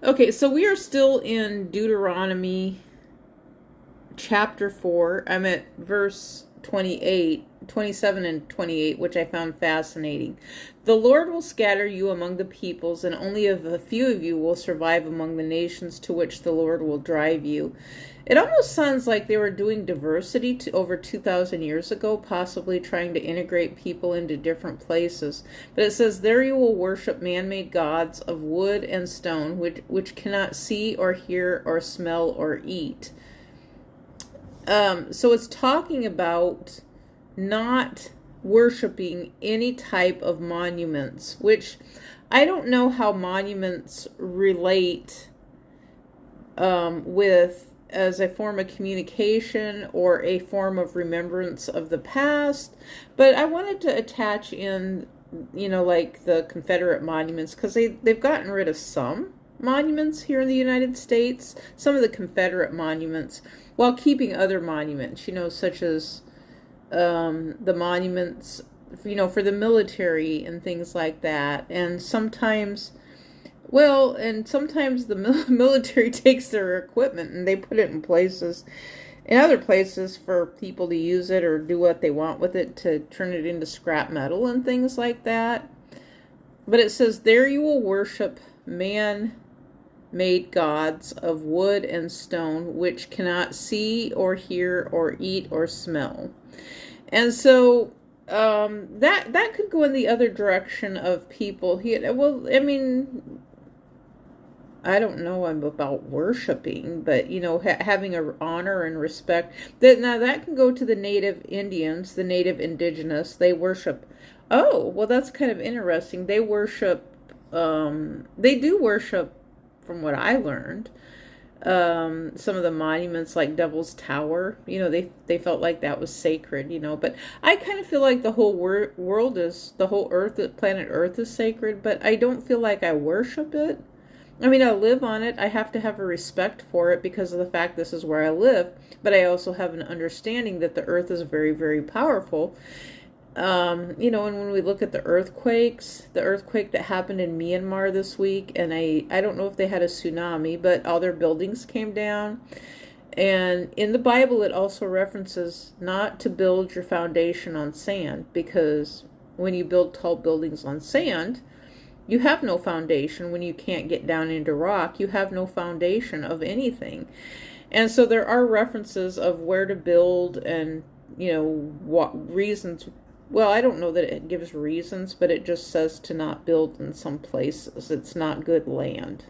Okay, so we are still in Deuteronomy chapter 4. I'm at verse 27 and 28, which I found fascinating. The Lord will scatter you among the peoples, and only a few of you will survive among the nations to which the Lord will drive you. It almost sounds like they were doing diversity over 2,000 years ago, possibly trying to integrate people into different places. But it says, there you will worship man-made gods of wood and stone, which cannot see or hear or smell or eat. So it's talking about not worshiping any type of monuments, which I don't know how monuments relate with as a form of communication or a form of remembrance of the past. But I wanted to attach in, like the Confederate monuments, because they've gotten rid of some monuments here in the United States, some of the Confederate monuments, while keeping other monuments, such as the monuments, for the military and things like that. And sometimes the military takes their equipment and they put it in other places for people to use it or do what they want with it, to turn it into scrap metal and things like that. But it says, there you will worship man-made gods of wood and stone, which cannot see or hear or eat or smell. And so that could go in the other direction of people. I don't know about worshiping, but, having an honor and respect. Now that can go to the native Indians, the native indigenous. They worship. Oh, well, that's kind of interesting. They do worship, from what I learned, some of the monuments like Devil's Tower. They felt like that was sacred, but I kind of feel like the whole the whole planet Earth is sacred, but I don't feel like I worship it. I live on it. I have to have a respect for it because of the fact this is where I live, but I also have an understanding that the earth is very, very powerful. And when we look at the earthquake that happened in Myanmar this week, and I don't know if they had a tsunami, but all their buildings came down. And in the Bible, it also references not to build your foundation on sand, because when you build tall buildings on sand, you have no foundation. When you can't get down into rock, you have no foundation of anything. And so there are references of where to build and, what reasons. Well, I don't know that it gives reasons, but it just says to not build in some places. It's not good land.